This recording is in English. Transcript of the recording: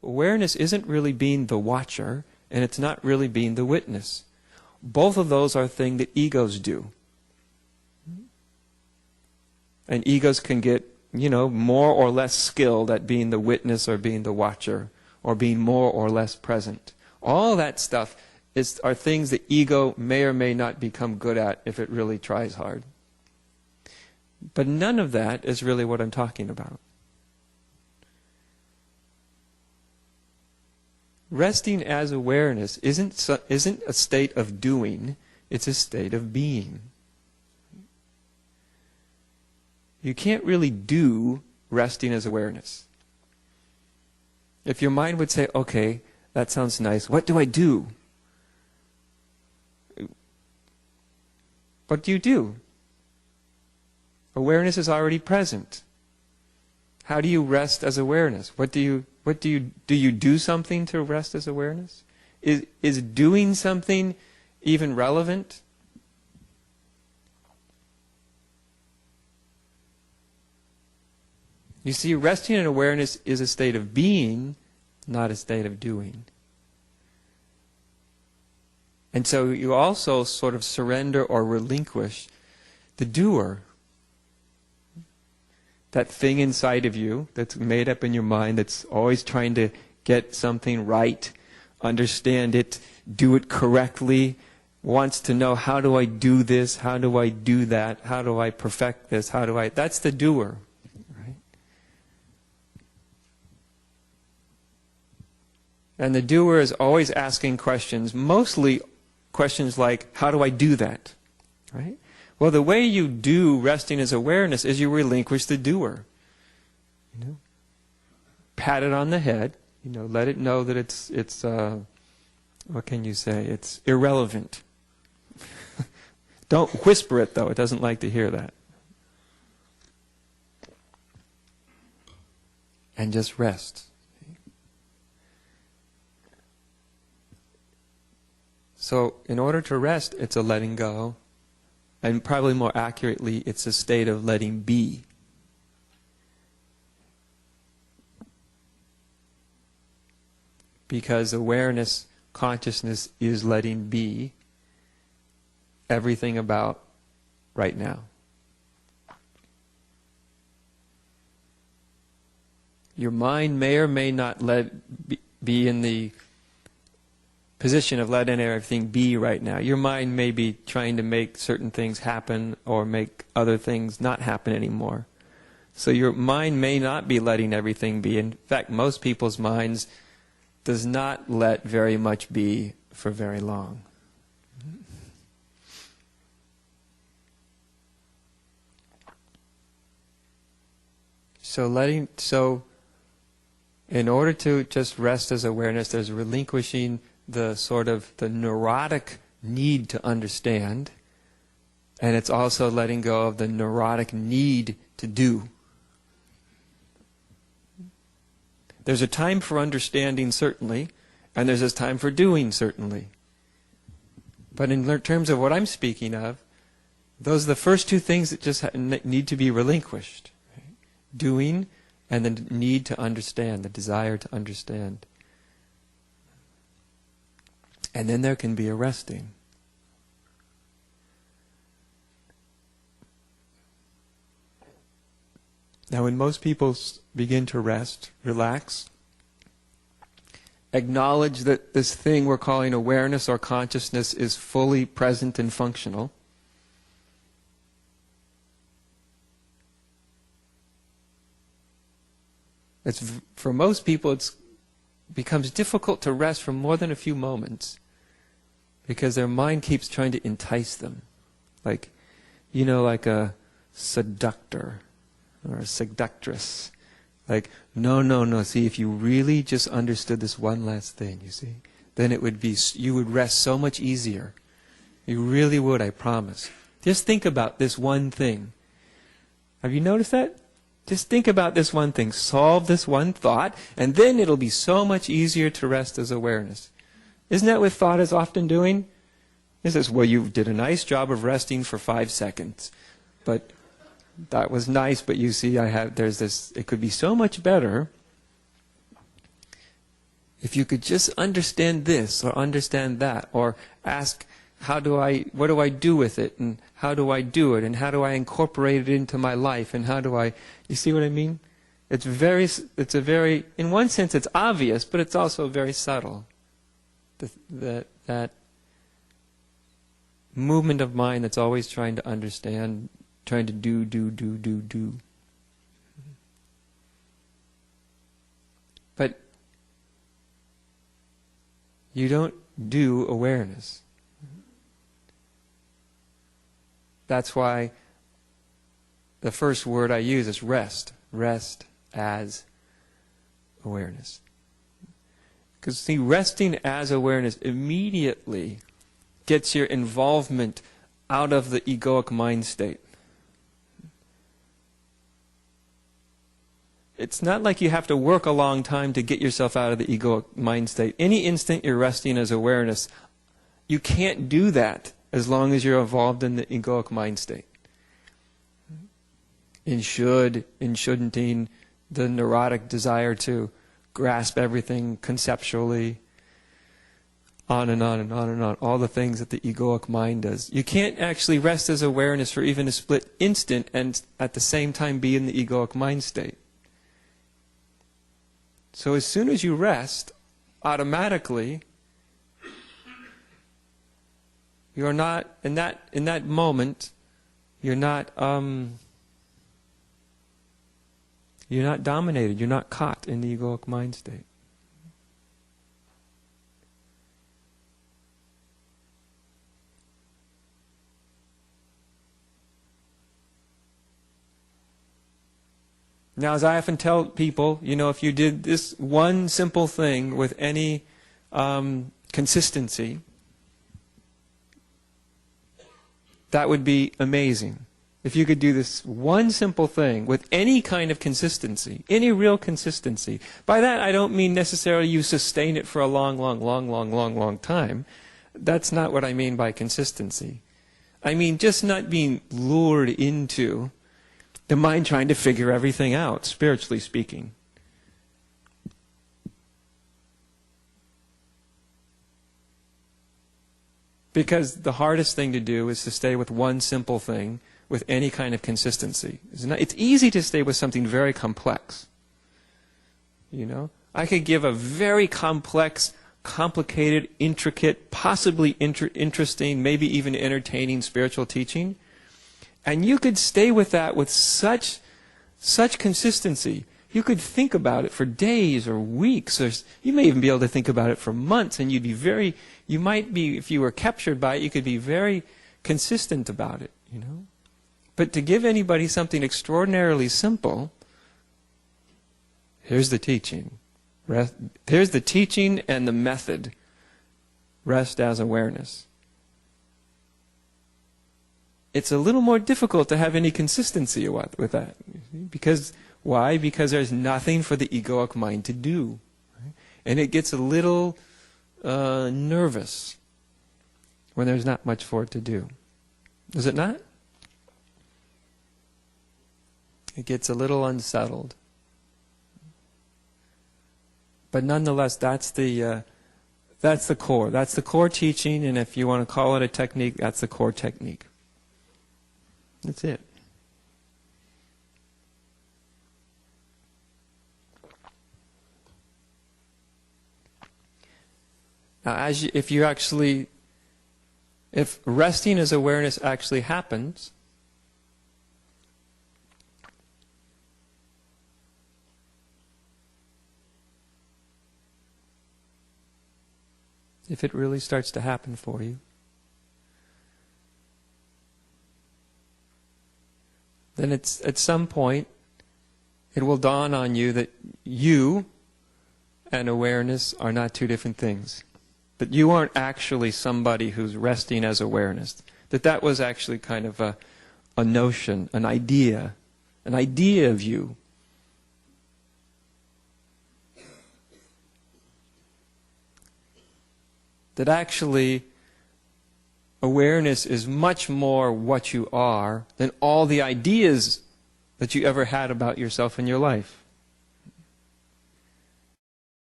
awareness isn't really being the watcher, and it's not really being the witness. Both of those are things that egos do. And egos can get, more or less skilled at being the witness or being the watcher, or being more or less present. All that stuff are things the ego may or may not become good at if it really tries hard. But none of that is really what I'm talking about. Resting as awareness isn't a state of doing, it's a state of being. You can't really do resting as awareness. If your mind would say, okay, that sounds nice, what do I do? What do you do? Awareness is already present. How do you rest as awareness? Do you do something to rest as awareness? Is doing something even relevant? You see, resting in awareness is a state of being, not a state of doing. And so you also sort of surrender or relinquish the doer. That thing inside of you that's made up in your mind that's always trying to get something right, understand it, do it correctly, wants to know, how do I do this, how do I do that, how do I perfect this, that's the doer. Right? And the doer is always asking questions, mostly questions like, how do I do that? Right? Well, the way you do resting as awareness is you relinquish the doer. Pat it on the head. Let it know that it's what can you say? It's irrelevant. Don't whisper it, though. It doesn't like to hear that. And just rest. So, in order to rest, it's a letting go. And probably more accurately, it's a state of letting be. Because awareness, consciousness is letting be everything about right now. Your mind may or may not be in the position of letting everything be right now. Your mind may be trying to make certain things happen or make other things not happen anymore. So your mind may not be letting everything be. In fact, most people's minds does not let very much be for very long. So in order to just rest as awareness, there's relinquishing the sort of the neurotic need to understand, and it's also letting go of the neurotic need to do. There's a time for understanding, certainly, and there's a time for doing, certainly. But in terms of what I'm speaking of, those are the first two things that just need to be relinquished. Right? Doing and the need to understand, the desire to understand. And then there can be a resting. Now when most people begin to rest, relax, acknowledge that this thing we're calling awareness or consciousness is fully present and functional, for most people it becomes difficult to rest for more than a few moments because their mind keeps trying to entice them. Like a seductor or a seductress. Like, no, see, if you really just understood this one last thing, you see, then you would rest so much easier. You really would, I promise. Just think about this one thing. Have you noticed that? Just think about this one thing. Solve this one thought, and then it'll be so much easier to rest as awareness. Isn't that what thought is often doing? It says, well, you did a nice job of resting for 5 seconds. But that was nice, but you see, it could be so much better if you could just understand this or understand that, or ask, what do I do with it, and how do I do it, and how do I incorporate it into my life, and how do I, you see what I mean? It's a very, in one sense it's obvious, but it's also very subtle. That movement of mind that's always trying to understand, trying to do. But you don't do awareness. That's why the first word I use is rest. Rest as awareness. Because see, resting as awareness immediately gets your involvement out of the egoic mind state. It's not like you have to work a long time to get yourself out of the egoic mind state. Any instant you're resting as awareness, you can't do that as long as you're involved in the egoic mind state. In shouldn'ting, the neurotic desire to grasp everything conceptually, on and on and on and on, all the things that the egoic mind does. You can't actually rest as awareness for even a split instant and at the same time be in the egoic mind state. So as soon as you rest, automatically, you're not, in that moment, you're not dominated, you're not caught in the egoic mind state. Now, as I often tell people, if you did this one simple thing with any consistency, that would be amazing. If you could do this one simple thing with any kind of consistency, any real consistency. By that, I don't mean necessarily you sustain it for a long time. That's not what I mean by consistency. I mean just not being lured into the mind trying to figure everything out, spiritually speaking. Because the hardest thing to do is to stay with one simple thing with any kind of consistency. It's easy to stay with something very complex. I could give a very complex, complicated, intricate, possibly interesting, maybe even entertaining spiritual teaching. And you could stay with that with such consistency. You could think about it for days or weeks, or you may even be able to think about it for months, and you might be, if you were captured by it, you could be very consistent about it, But to give anybody something extraordinarily simple, here's the teaching. Here's the teaching and the method. Rest as awareness. It's a little more difficult to have any consistency with that. Because, why? Because there's nothing for the egoic mind to do. Right? And it gets a little nervous when there's not much for it to do. Does it not? It gets a little unsettled. But nonetheless, that's the core. That's the core teaching, and if you want to call it a technique, that's the core technique. That's it. Now, if resting as awareness actually happens, if it really starts to happen for you, then it's at some point it will dawn on you that you and awareness are not two different things. That you aren't actually somebody who's resting as awareness. That was actually kind of a notion, an idea of you. That actually awareness is much more what you are than all the ideas that you ever had about yourself in your life.